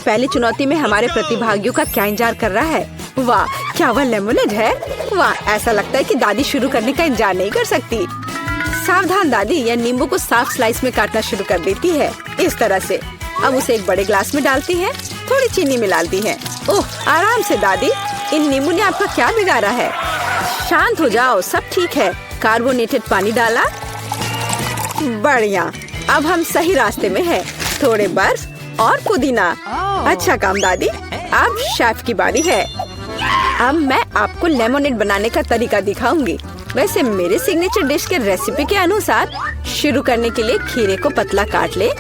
पहली चुनौती में हमारे प्रतिभागियों का क्या इंतजार कर रहा है। वाह, क्या वह लेमोनेड है? वाह, ऐसा लगता है कि दादी शुरू करने का इंतजार नहीं कर सकती। सावधान दादी, यह नींबू को साफ स्लाइस में काटना शुरू कर देती है। इस तरह से अब उसे एक बड़े ग्लास में डालती है, थोड़ी चीनी मिलाती है। ओह, आराम से दादी, इन नींबू ने आपका क्या बिगाड़ा है? शांत हो जाओ, सब ठीक है। कार्बोनेटेड पानी डाला, बढ़िया। अब हम सही रास्ते में हैं। थोड़े बर्फ और पुदीना। अच्छा काम दादी। अब शेफ की बारी है। अब मैं आपको लेमोनेड बनाने का तरीका दिखाऊंगी। वैसे मेरे सिग्नेचर डिश के रेसिपी के अनुसार शुरू करने के लिए खीरे को पतला काट ले,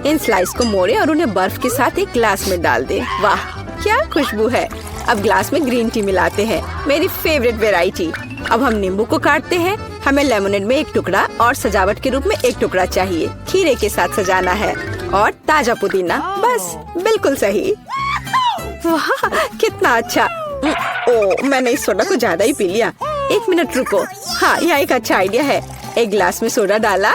इन स्लाइस को मोड़े और उन्हें बर्फ के साथ एक ग्लास में डाल दे। वाह, क्या खुशबू है। अब ग्लास में ग्रीन टी मिलाते हैं, मेरी फेवरेट वेराइटी। अब हम नींबू को काटते हैं। हमें लेमोनेड में एक टुकड़ा और सजावट के रूप में एक टुकड़ा चाहिए। खीरे के साथ सजाना है और ताजा पुदीना। बस बिल्कुल सही। वाह, कितना अच्छा। ओह, मैंने इस सोडा को ज्यादा ही पी लिया। एक मिनट रुको। हाँ, यह एक अच्छा आइडिया है। एक ग्लास में सोडा डाला।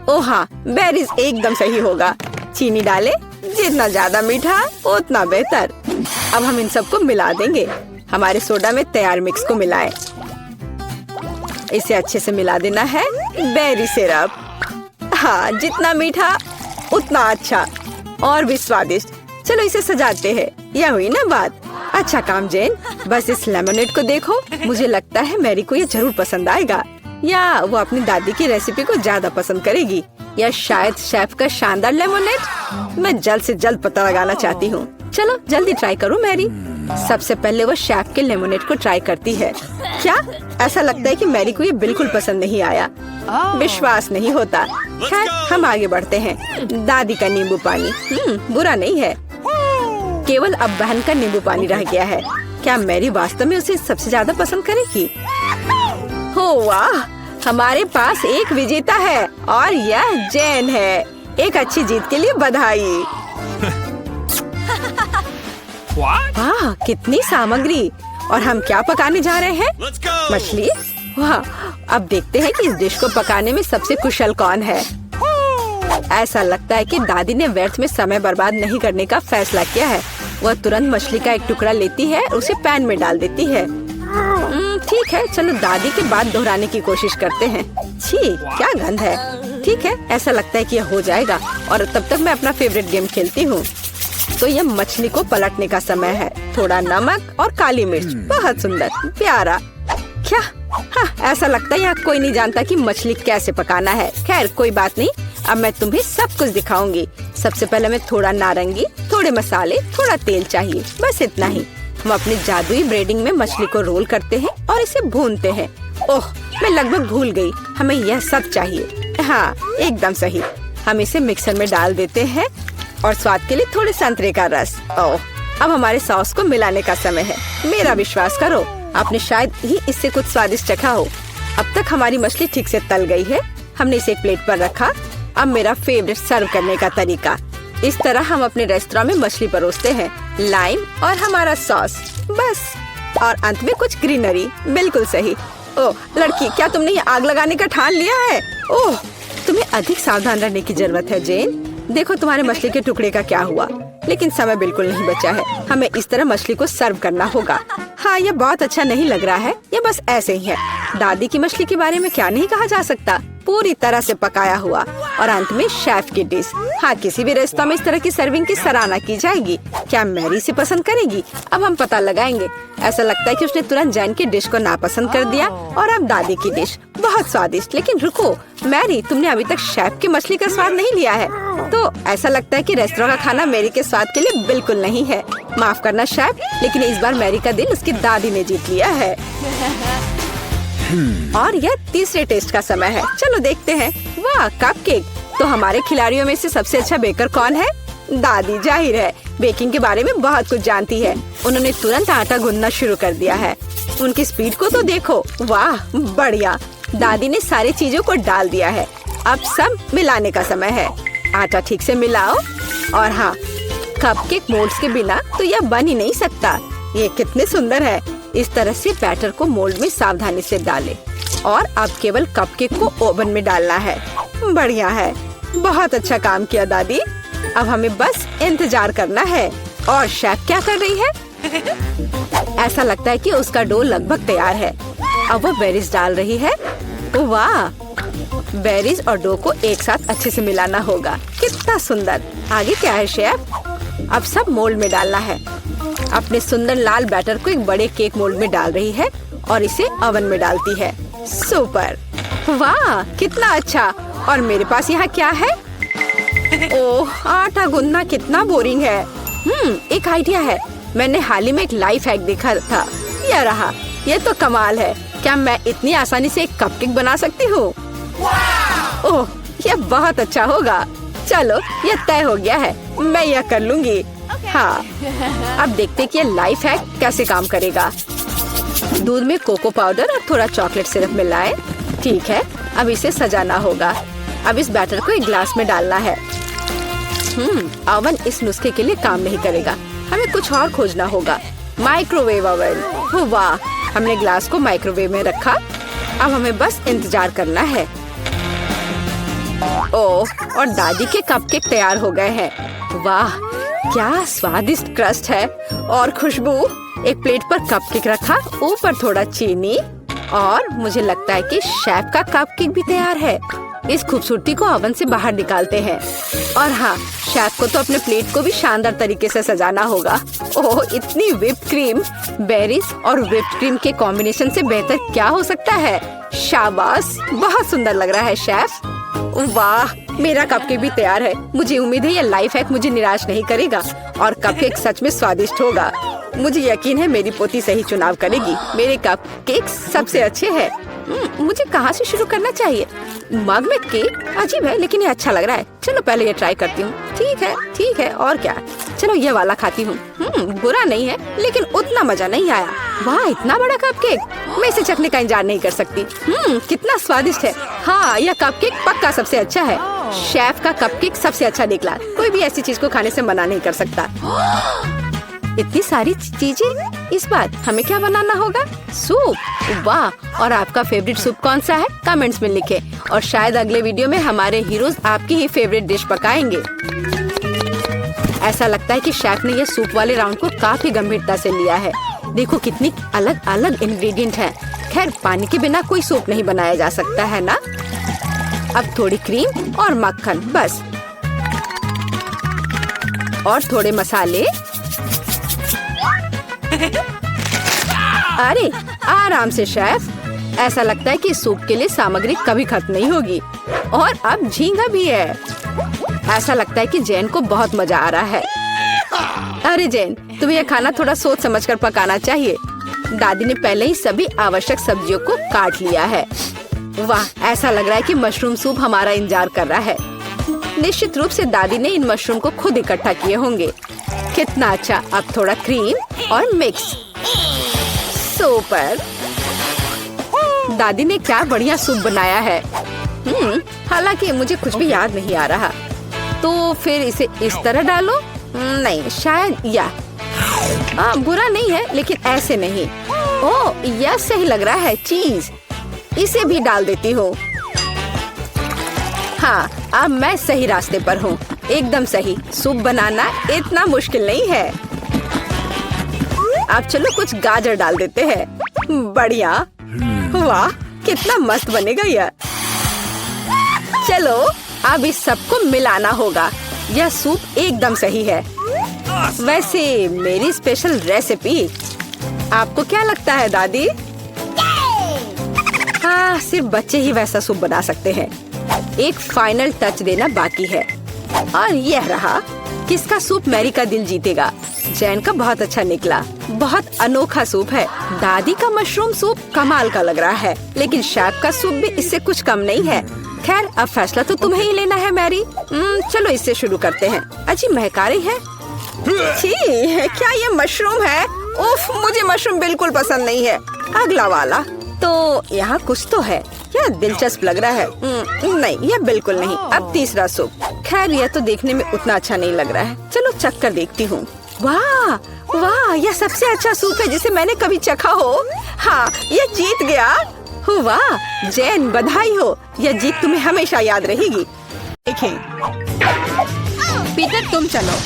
ओह हाँ, बेरीज एकदम सही होगा। चीनी डाले, जितना ज्यादा मीठा उतना बेहतर। अब हम इन सबको मिला देंगे। हमारे सोडा में तैयार मिक्स को मिलाएं। इसे अच्छे से मिला देना है। बेरी सिरप, हाँ, जितना मीठा उतना अच्छा और भी स्वादिष्ट। चलो इसे सजाते हैं। यह हुई ना बात। अच्छा काम जेन। बस इस लेमोनेड को देखो, मुझे लगता है मैरी को ये जरूर पसंद आएगा, या वो अपनी दादी की रेसिपी को ज्यादा पसंद करेगी, या शायद शेफ का शानदार लेमोनेड। मैं जल्द से जल्द पता लगाना चाहती हूँ। चलो जल्दी ट्राई करो मैरी। सबसे पहले वो शेफ के लेमोनेड को ट्राई करती है। क्या? ऐसा लगता है कि मैरी को ये बिल्कुल पसंद नहीं आया। विश्वास नहीं होता। खैर, हम आगे बढ़ते हैं। दादी का नींबू पानी बुरा नहीं है। केवल अब बहन का नींबू पानी रह गया है। क्या मैरी वास्तव में उसे सबसे ज्यादा पसंद करेगी? हो वाह, हमारे पास एक विजेता है और यह जेन है। एक अच्छी जीत के लिए बधाई। वाह, कितनी सामग्री। और हम क्या पकाने जा रहे हैं? मछली। वाह, अब देखते हैं कि इस डिश को पकाने में सबसे कुशल कौन है। ऐसा लगता है कि दादी ने व्यर्थ में समय बर्बाद नहीं करने का फैसला किया है। वह तुरंत मछली का एक टुकड़ा लेती है, उसे पैन में डाल देती है। ठीक है, चलो दादी की बात दोहराने की कोशिश करते हैं। छी, क्या गंध है। ठीक है, ऐसा लगता है कि यह हो जाएगा और तब तक मैं अपना फेवरेट गेम खेलती हूँ। तो यह मछली को पलटने का समय है। थोड़ा नमक और काली मिर्च। बहुत सुंदर, प्यारा। क्या? हाँ, ऐसा लगता है यहाँ कोई नहीं जानता कि मछली कैसे पकाना है। खैर कोई बात नहीं, अब मैं तुम्हें सब कुछ दिखाऊंगी। सबसे पहले मैं थोड़ा नारंगी, थोड़े मसाले, थोड़ा तेल चाहिए, बस इतना ही। हम अपनी जादुई ब्रेडिंग में मछली को रोल करते हैं और इसे भूनते हैं। ओह, मैं लगभग भूल गई, हमें यह सब चाहिए। हाँ, एकदम सही। हम इसे मिक्सर में डाल देते हैं और स्वाद के लिए थोड़े संतरे का रस। ओह, अब हमारे सॉस को मिलाने का समय है। मेरा विश्वास करो, आपने शायद ही इससे कुछ स्वादिष्ट चखा हो। अब तक हमारी मछली ठीक से तल गई है। हमने इसे एक प्लेट पर रखा। अब मेरा फेवरेट सर्व करने का तरीका। इस तरह हम अपने रेस्तरां में मछली परोसते हैं। लाइम और हमारा सॉस, बस। और अंत में कुछ ग्रीनरी। बिल्कुल सही। ओह लड़की, क्या तुमने ये आग लगाने का ठान लिया है? ओह, तुम्हें अधिक सावधान रहने की जरूरत है जेन। देखो तुम्हारे मछली के टुकड़े का क्या हुआ। लेकिन समय बिल्कुल नहीं बचा है। हमें इस तरह मछली को सर्व करना होगा। हाँ, यह बहुत अच्छा नहीं लग रहा है। ये बस ऐसे ही है। दादी की मछली के बारे में क्या नहीं कहा जा सकता। पूरी तरह से पकाया हुआ और अंत में शेफ की डिश। हाँ, किसी भी रेस्तरां में इस तरह की सर्विंग की सराहना की जाएगी। क्या मैरी से पसंद करेगी? अब हम पता लगाएंगे। ऐसा लगता है कि उसने तुरंत जैन की डिश को नापसंद कर दिया और अब दादी की डिश। बहुत स्वादिष्ट। लेकिन रुको मैरी, तुमने अभी तक शेफ की मछली का स्वाद नहीं लिया है। तो ऐसा लगता है कि रेस्तरां का खाना मैरी के स्वाद के लिए बिल्कुल नहीं है। माफ करना शेफ, लेकिन इस बार मैरी का दिल उसकी दादी ने जीत लिया है। और यह तीसरे टेस्ट का समय है। चलो देखते हैं। वाह, कपकेक। तो हमारे खिलाड़ियों में से सबसे अच्छा बेकर कौन है? दादी, जाहिर है। बेकिंग के बारे में बहुत कुछ जानती है। उन्होंने तुरंत आटा गूंदना शुरू कर दिया है। उनकी स्पीड को तो देखो। वाह, बढ़िया। दादी ने सारी चीजों को डाल दिया है। अब सब मिलाने का समय है। आटा ठीक से मिलाओ। और हाँ, कपकेक मोल्ड्स के बिना तो यह बन ही नहीं सकता। ये कितने सुंदर है। इस तरह से बैटर को मोल्ड में सावधानी से डालें और अब केवल कपकेक को ओवन में डालना है। बढ़िया है, बहुत अच्छा काम किया दादी। अब हमें बस इंतजार करना है। और शेफ क्या कर रही है? ऐसा लगता है कि उसका डो लगभग तैयार है। अब वो बेरीज डाल रही है। वाह, बेरीज और डो को एक साथ अच्छे से मिलाना होगा। कितना सुंदर। आगे क्या है शेफ? अब सब मोल्ड में डालना है। अपने सुंदर लाल बैटर को एक बड़े केक मोल्ड में डाल रही है और इसे ओवन में डालती है। सुपर, वाह कितना अच्छा। और मेरे पास यहाँ क्या है? ओह, आटा गूंदना कितना बोरिंग है। एक आइडिया है। मैंने हाल ही में एक लाइफ हैक देखा था। यह रहा। यह तो कमाल है। क्या मैं इतनी आसानी से एक कपकेक बना सकती हूँ? ओह, यह बहुत अच्छा होगा। चलो, यह तय हो गया है। मैं यह कर लूंगी। हाँ, अब देखते हैं कि यह लाइफ हैक कैसे काम करेगा। दूध में कोको पाउडर और थोड़ा चॉकलेट सिरप मिलाएं। ठीक है, अब इसे सजाना होगा। अब इस बैटर को एक ग्लास में डालना है। ओवन इस नुस्खे के लिए काम नहीं करेगा। हमें कुछ और खोजना होगा। Microwave oven. वाह, हमने ग्लास को माइक्रोवेव में रखा। अब हमें बस इंतजार करना है। ओह, और दादी के कपकेक तैयार हो गए हैं। वाह, क्या स्वादिष्ट क्रस्ट है और खुशबू। एक प्लेट पर कपकेक रखा, ऊपर थोड़ा चीनी और मुझे लगता है कि शेफ का कपकेक भी तैयार है। इस खूबसूरती को ओवन से बाहर निकालते हैं। और हाँ, शेफ को तो अपने प्लेट को भी शानदार तरीके से सजाना होगा। ओह, इतनी व्हिप्ड क्रीम। बेरीज और व्हिप्ड क्रीम के कॉम्बिनेशन से बेहतर क्या हो सकता है? शाबाश, बहुत सुंदर लग रहा है शेफ। वाह, मेरा कपकेक भी तैयार है। मुझे उम्मीद है यह लाइफ हैक मुझे निराश नहीं करेगा और कपकेक सच में स्वादिष्ट होगा। मुझे यकीन है मेरी पोती सही चुनाव करेगी। मेरे कपकेक सबसे अच्छे हैं। मुझे कहाँ से शुरू करना चाहिए? मग में केक अजीब है, लेकिन ये अच्छा लग रहा है। चलो पहले ये ट्राई करती हूँ। ठीक है, और क्या? चलो ये वाला खाती हूँ। बुरा नहीं है, लेकिन उतना मजा नहीं आया। वाह, इतना बड़ा कपकेक। मैं इसे चखने का इंतजार नहीं कर सकती। कितना स्वादिष्ट है। हाँ, यह कपकेक पक्का सबसे अच्छा है। शेफ का कपकेक सबसे अच्छा निकला। कोई भी ऐसी चीज को खाने से मना नहीं कर सकता। इतनी सारी चीजें। इस बार हमें क्या बनाना होगा? सूप। वाह, और आपका फेवरेट सूप कौन सा है? कमेंट्स में लिखें। और शायद अगले वीडियो में हमारे हीरोज आपकी ही फेवरेट डिश पकाएंगे। ऐसा लगता है कि शेफ ने यह सूप वाले राउंड को काफी गंभीरता से लिया है। देखो कितनी अलग अलग इंग्रेडिएंट हैं। खैर, पानी के बिना कोई सूप नहीं बनाया जा सकता है ना। अब थोड़ी क्रीम और मक्खन बस, और थोड़े मसाले। अरे आराम से शेफ। ऐसा लगता है कि सूप के लिए सामग्री कभी खत्म नहीं होगी। और अब झींगा भी है। ऐसा लगता है कि जैन को बहुत मजा आ रहा है। अरे जैन, तुम्हें यह खाना थोड़ा सोच समझकर पकाना चाहिए। दादी ने पहले ही सभी आवश्यक सब्जियों को काट लिया है। वाह, ऐसा लग रहा है कि मशरूम सूप हमारा इंतजार कर रहा है। निश्चित रूप से दादी ने इन मशरूम को खुद इकट्ठा किए होंगे। कितना अच्छा। अब थोड़ा क्रीम और मिक्स। सुपर। दादी ने क्या बढ़िया सूप बनाया है। हालांकि मुझे कुछ भी याद नहीं आ रहा। तो फिर इसे इस तरह डालो। नहीं, शायद बुरा नहीं है, लेकिन ऐसे नहीं। ओह, यह सही लग रहा है। चीज इसे भी डाल देती हूँ। हाँ, अब मैं सही रास्ते पर हूँ। एकदम सही। सूप बनाना इतना मुश्किल नहीं है। अब चलो कुछ गाजर डाल देते हैं। बढ़िया। वाह, कितना मस्त बनेगा यह। चलो अब इस सबको मिलाना होगा। यह सूप एकदम सही है। वैसे मेरी स्पेशल रेसिपी। आपको क्या लगता है दादी? हाँ, सिर्फ बच्चे ही वैसा सूप बना सकते हैं। एक फाइनल टच देना बाकी है। और यह रहा। किसका सूप मैरी का दिल जीतेगा? जैन का बहुत अच्छा निकला। बहुत अनोखा सूप है। दादी का मशरूम सूप कमाल का लग रहा है, लेकिन शेफ का सूप भी इससे कुछ कम नहीं है। खैर, अब फैसला तो तुम्हें ही लेना है मैरी। चलो इससे शुरू करते हैं। अच्छी महकारी है। क्या ये मशरूम है? उफ, मुझे मशरूम बिल्कुल पसंद नहीं है। अगला वाला। तो यहाँ कुछ तो है। यह दिलचस्प लग रहा है। नहीं, यह बिल्कुल नहीं। अब तीसरा सूप। खैर, यह तो देखने में उतना अच्छा नहीं लग रहा है। चलो चख कर देखती हूँ। वाह वाह, यह सबसे अच्छा सूप है जिसे मैंने कभी चखा हो। हाँ, यह जीत गया। वाह जैन, बधाई हो। यह जीत तुम्हें हमेशा याद रहेगी। देखें, पीटर तुम चलो।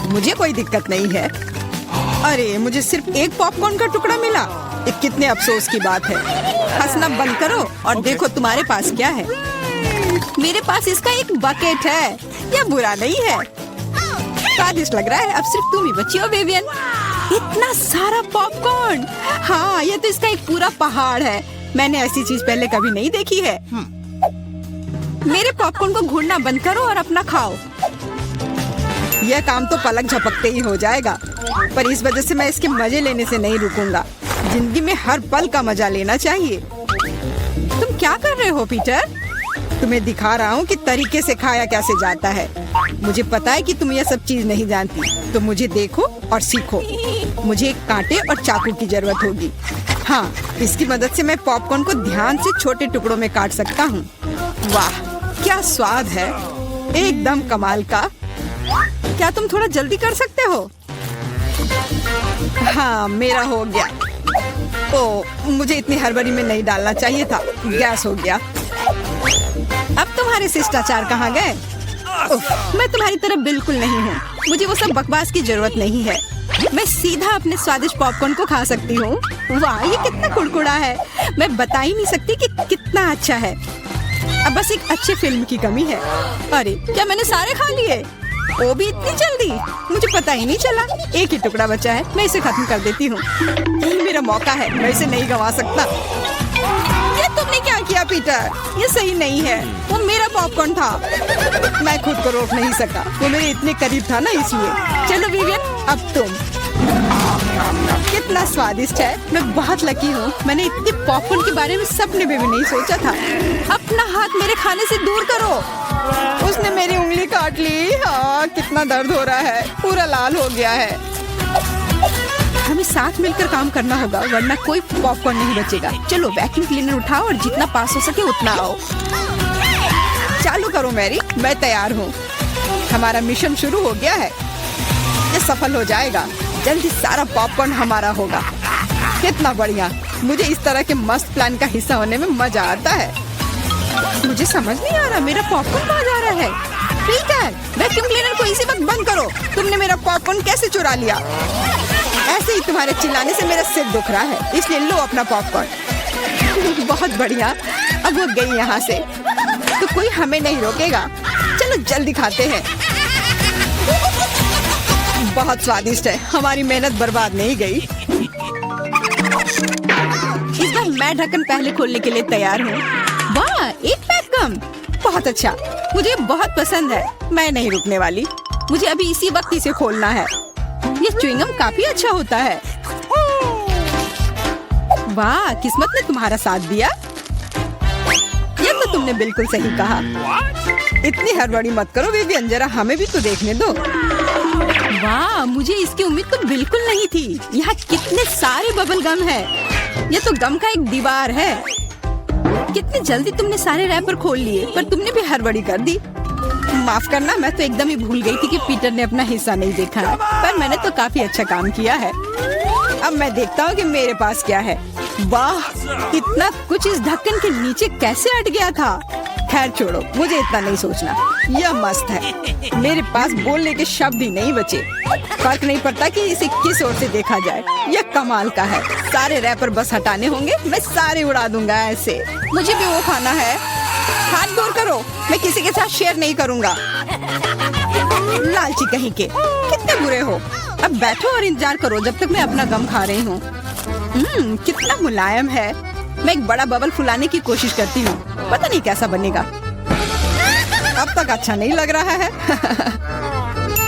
मुझे कोई दिक्कत नहीं है। अरे मुझे सिर्फ एक पॉपकॉर्न का टुकड़ा मिला। ये कितने अफसोस की बात है। हंसना बंद करो और देखो तुम्हारे पास क्या है। मेरे पास इसका एक बकेट है। यह बुरा नहीं है, स्वादिष्ट लग रहा है। अब सिर्फ तुम ही बची हो विवियन। इतना सारा पॉपकॉर्न। हाँ, ये तो इसका एक पूरा पहाड़ है। मैंने ऐसी चीज पहले कभी नहीं देखी है। मेरे पॉपकॉर्न को घूरना बंद करो और अपना खाओ। यह काम तो पलक झपकते ही हो जाएगा, पर इस वजह से मैं इसके मजे लेने से नहीं रुकूंगा। जिंदगी में हर पल का मजा लेना चाहिए। तुम क्या कर रहे हो पीटर? तुम्हें दिखा रहा हूँ कि तरीके से खाया कैसे जाता है। मुझे पता है कि तुम यह सब चीज नहीं जानती, तो मुझे देखो और सीखो। मुझे एक कांटे और चाकू की जरूरत होगी। हाँ, इसकी मदद से मैं पॉपकॉर्न को ध्यान से छोटे टुकड़ों में काट सकता हूँ। वाह, क्या स्वाद है, एकदम कमाल का। क्या तुम थोड़ा जल्दी कर सकते हो? हाँ, मेरा हो गया। ओ, मुझे इतनी हड़बड़ी में नहीं डालना चाहिए था। गैस हो गया। अब तुम्हारे शिष्टाचार कहाँ गए? मैं तुम्हारी तरह बिल्कुल नहीं हूँ। मुझे वो सब बकवास की जरूरत नहीं है। मैं सीधा अपने स्वादिष्ट पॉपकॉर्न को खा सकती हूँ। वाह, ये कितना कुड़कुड़ा है। मैं बता ही नहीं सकती कि कितना अच्छा है। अब बस एक अच्छे फिल्म की कमी है। अरे, क्या मैंने सारे खा लिए? वो भी इतनी जल्दी? मुझे पता ही नहीं चला। एक ही टुकड़ा बचा है, मैं इसे खत्म कर देती हूँ। यही मेरा मौका है, मैं इसे नहीं गंवा सकता। ये तुमने क्या किया पीटर? ये सही नहीं है। वो मेरा पॉपकॉर्न था। मैं खुद को रोक नहीं सका। वो मेरे इतने करीब था ना, इसलिए। चलो विवियन, अब तुम। कितना स्वादिष्ट है। मैं बहुत लकी हूँ। मैंने इतने पॉपकॉर्न के बारे में सपने में भी नहीं सोचा था। अपना हाथ मेरे खाने से दूर करो। उसने मेरी उंगली काट ली। हाँ, कितना दर्द हो रहा है। पूरा लाल हो गया है। हमें साथ मिलकर काम करना होगा, वरना कोई पॉपकॉर्न नहीं बचेगा। चलो वैक्यूम क्लीनर उठाओ और जितना पास हो सके उतना आओ। चालू करो मैरी, मैं तैयार हूँ। हमारा मिशन शुरू हो गया है। ये सफल हो जाएगा। जल्दी सारा पॉपकॉर्न हमारा होगा। कितना बढ़िया। मुझे इस तरह के मस्त प्लान का हिस्सा होने में मजा आता है। मुझे समझ नहीं आ रहा मेरा पॉपकॉर्न कहाँ जा रहा है। पीटर, वैक्यूम क्लीनर को इसी वक्त बंद करो। तुमने मेरा पॉपकॉर्न कैसे चुरा लिया? ऐसे ही तुम्हारे चिल्लाने से मेरा सिर दुख रहा है, इसलिए लो अपना पॉपकॉर्न। बहुत बढ़िया। अब वो गई यहाँ से, तो कोई हमें नहीं रोकेगा। चलो जल्दी खाते हैं। बहुत स्वादिष्ट है। हमारी मेहनत बर्बाद नहीं गई। इस बार मैं ढक्कन पहले खोलने के लिए तैयार हूँ। वाह, एक पैक कम। बहुत अच्छा, मुझे बहुत पसंद है। मैं नहीं रुकने वाली। मुझे अभी इसी वक्त इसे खोलना है। ये च्युइंगम काफी अच्छा होता है। वाह, किस्मत ने तुम्हारा साथ दिया। ये तो तुमने बिल्कुल सही कहा। इतनी हड़बड़ी मत करो विवियन, जरा हमें भी तो देखने दो। वाह, मुझे इसकी उम्मीद तो बिल्कुल नहीं थी। यहाँ कितने सारे बबल गम है। ये तो गम का एक दीवार है। कितनी जल्दी तुमने सारे रैपर खोल लिए, पर तुमने भी हड़बड़ी कर दी। माफ करना, मैं तो एकदम ही भूल गई थी कि पीटर ने अपना हिस्सा नहीं देखा है। पर मैंने तो काफी अच्छा काम किया है। अब मैं देखता हूँ कि मेरे पास क्या है। वाह, इतना कुछ इस ढक्कन के नीचे कैसे अट गया था। खैर छोड़ो, मुझे इतना नहीं सोचना। यह मस्त है। मेरे पास बोलने के शब्द ही नहीं बचे। फर्क नहीं पड़ता कि इसे किस ओर से देखा जाए। यह कमाल का है। सारे रैपर बस हटाने होंगे, मैं सारे उड़ा दूंगा ऐसे। मुझे भी वो खाना है। हाथ दूर करो, मैं किसी के साथ शेयर नहीं करूंगा। लालची कहीं के, कितने बुरे हो। अब बैठो और इंतजार करो जब तक मैं अपना गम खा रही हूँ। कितना मुलायम है। मैं एक बड़ा बबल फुलाने की कोशिश करती हूँ। पता नहीं कैसा बनेगा। अब तक अच्छा नहीं लग रहा है।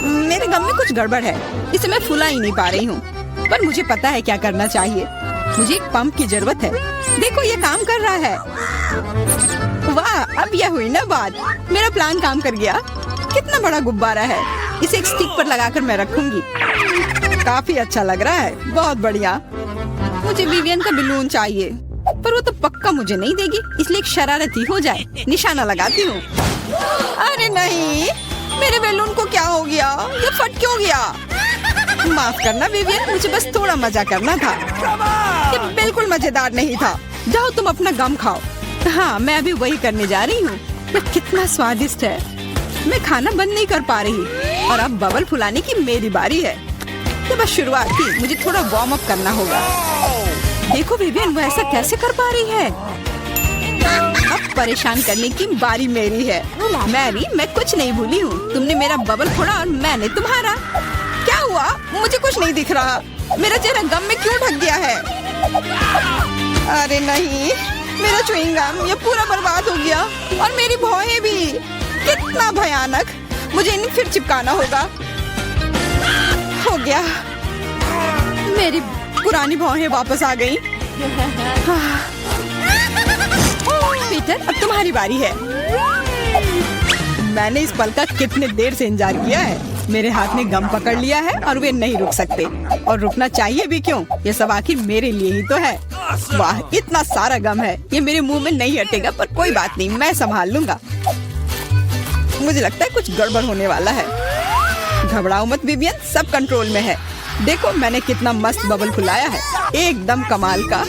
मेरे गम में कुछ गड़बड़ है, इसे मैं फुला ही नहीं पा रही हूँ। पर मुझे पता है क्या करना चाहिए। मुझे एक पंप की जरूरत है। देखो, ये काम कर रहा है। वाह, अब यह हुई ना बात। मेरा प्लान काम कर गया। कितना बड़ा गुब्बारा है। इसे एक स्टिक पर लगाकर मैं रखूंगी। काफी अच्छा लग रहा है। बहुत बढ़िया। मुझे विवियन का बलून चाहिए, पर वो तो पक्का मुझे नहीं देगी, इसलिए एक शरारती हो जाए। निशाना लगाती हूँ। अरे नहीं, मेरे बैलून को क्या हो गया? ये फट क्यों गया? माफ करना विवियन, मुझे बस थोड़ा मजा करना था। ये बिल्कुल मजेदार नहीं था। जाओ तुम अपना गम खाओ। हाँ, मैं अभी वही करने जा रही हूँ। ये कितना स्वादिष्ट है। मैं खाना बंद नहीं कर पा रही और अब बबल फुलाने की मेरी बारी है। ये बस शुरुआत थी, मुझे थोड़ा वार्म अप करना होगा। देखो विवियन, वो ऐसा कैसे कर पा रही है। अब परेशान करने की बारी मेरी है। मैरी, मैं कुछ नहीं भूली हूँ। तुमने मेरा बबल फोड़ा और मैंने तुम्हारा। क्या हुआ? मुझे कुछ नहीं दिख रहा। मेरा चेहरा गम में क्यों ढक गया है? अरे नहीं, मेरा च्युइंग गम ये पूरा बर्बाद हो गया और मेरी भौहें भी। कितना भयानक। मुझे इन्हें फिर चिपकाना होगा। हो गया, मेरी पुरानी भौहें वापस आ गई। पीटर, अब तुम्हारी बारी है। मैंने इस पल का कितने देर से इंतजार किया है। मेरे हाथ ने गम पकड़ लिया है और वे नहीं रुक सकते, और रुकना चाहिए भी क्यों? ये सब आखिर मेरे लिए ही तो है। वाह, इतना सारा गम है, ये मेरे मुंह में नहीं हटेगा, पर कोई बात नहीं, मैं संभाल लूंगा। मुझे लगता है कुछ गड़बड़ होने वाला है। घबराओ मत विवियन, सब कंट्रोल में है। देखो मैंने कितना मस्त बबल फुलाया है, एकदम कमाल का।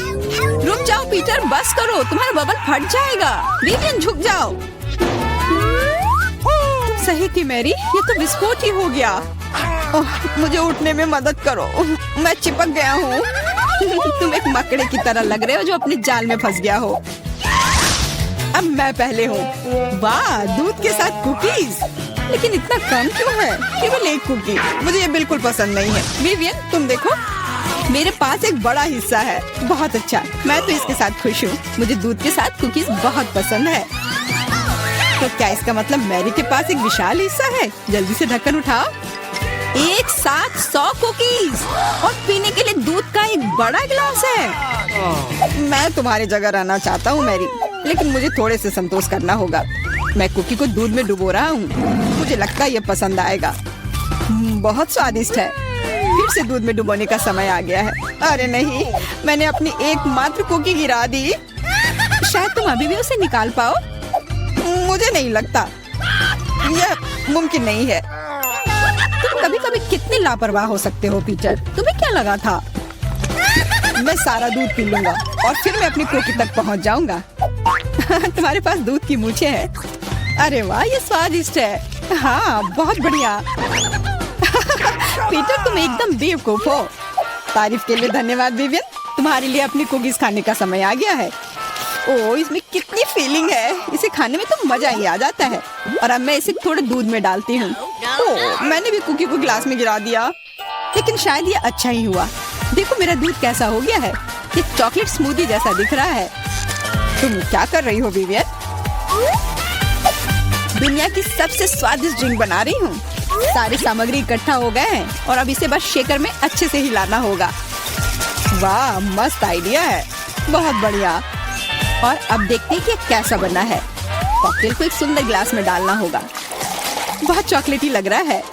रुक जाओ पीटर, बस करो, तुम्हारा बबल फट जाएगा। विवियन झुक जाओ। सही थी मैरी, ये तो विस्फोट ही हो गया। मुझे उठने में मदद करो, मैं चिपक गया हूँ। तुम एक मकड़े की तरह लग रहे हो जो अपने जाल में फंस गया हो। अब मैं पहले हूँ। वाह, दूध के साथ कुकीज, लेकिन इतना कम क्यों है? केवल एक कुकी। मुझे ये बिल्कुल पसंद नहीं है। विवियन, तुम देखो, मेरे पास एक बड़ा हिस्सा है। बहुत अच्छा, मैं तो इसके साथ खुश हूँ। मुझे दूध के साथ कुकीज बहुत पसंद है। तो क्या इसका मतलब मैरी के पास एक विशाल हिस्सा है? जल्दी से ढक्कन उठाओ। एक साथ 100 कुकीज और पीने के लिए दूध का एक बड़ा गिलास है। मैं तुम्हारी जगह रहना चाहता हूँ मैरी, लेकिन मुझे थोड़े से संतोष करना होगा। मैं कुकी को दूध में डुबो रहा हूँ। मुझे लगता है ये पसंद आएगा। बहुत स्वादिष्ट है। फिर से दूध में डुबोने का समय आ गया है। अरे नहीं, मैंने अपनी एकमात्र कुकी गिरा दी। शायद तुम अभी भी उसे निकाल पाओ। मुझे नहीं लगता, यह मुमकिन नहीं है। तुम कभी कभी कितने लापरवाह हो सकते हो पीटर। तुम्हें क्या लगा था मैं सारा दूध पी लूंगा और फिर मैं अपनी कुकी तक पहुंच जाऊंगा? तुम्हारे पास दूध की मूछें हैं। अरे वाह, ये स्वादिष्ट है। हाँ, बहुत बढ़िया। पीटर, तुम एकदम बेवकूफ हो। तारीफ के लिए धन्यवाद विवियन। तुम्हारे लिए अपनी कुकीज खाने का समय आ गया है। ओह, इसमें कितनी फीलिंग है। इसे खाने में तो मजा ही आ जाता है। और अब मैं इसे थोड़े दूध में डालती हूँ। ओह, मैंने भी कुकी को गिलास में गिरा दिया, लेकिन शायद ये अच्छा ही हुआ। देखो मेरा दूध कैसा हो गया है। ये चॉकलेट स्मूदी जैसा दिख रहा है। तुम क्या कर रही हो विवियन? दुनिया की सबसे स्वादिष्ट ड्रिंक बना रही हूँ। सारी सामग्री इकट्ठा हो गए हैं और अब इसे बस शेकर में अच्छे से हिलाना होगा। वाह, मस्त आइडिया है, बहुत बढ़िया। और अब देखते हैं कि कैसा बना है। कॉकटेल को एक सुंदर गिलास में डालना होगा। बहुत चॉकलेटी लग रहा है।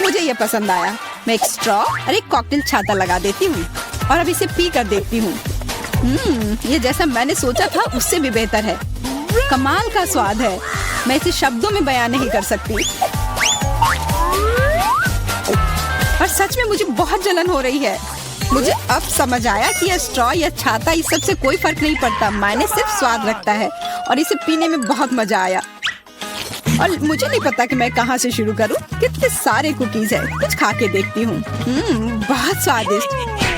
मुझे ये पसंद आया। मैं एक स्ट्रॉ और एक कॉकटेल छाता लगा देती हूँ और अब इसे पी कर देखती हूँ। ये जैसा मैंने सोचा था उससे भी बेहतर है। कमाल का स्वाद है। मैं इसे शब्दों में बयान नहीं कर सकती। और सच में मुझे बहुत जलन हो रही है। मुझे अब समझ आया कि यह स्ट्रॉ या छाता, इस सब से कोई फर्क नहीं पड़ता। मायने सिर्फ स्वाद रखता है और इसे पीने में बहुत मजा आया। और मुझे नहीं पता कि मैं कहाँ से शुरू करूँ। कितने सारे कुकीज है। कुछ खा के देखती हूँ। बहुत स्वादिष्ट।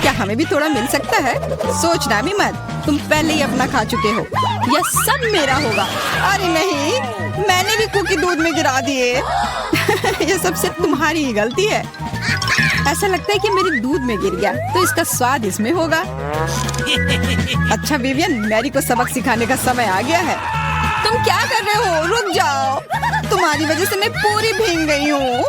क्या हमें भी थोड़ा मिल सकता है? सोचना भी मत, तुम पहले ही अपना खा चुके हो। यह सब मेरा होगा। अरे नहीं, मैंने भी कुकी दूध में गिरा दिए। यह सब सिर्फ तुम्हारी ही गलती है। ऐसा लगता है कि मेरे दूध में गिर गया, तो इसका स्वाद इसमें होगा। अच्छा विवियन, मैरी को सबक सिखाने का समय आ गया है। तुम क्या कर रहे हो? रुक जाओ, तुम्हारी वजह से मैं पूरी भीग गई हूँ।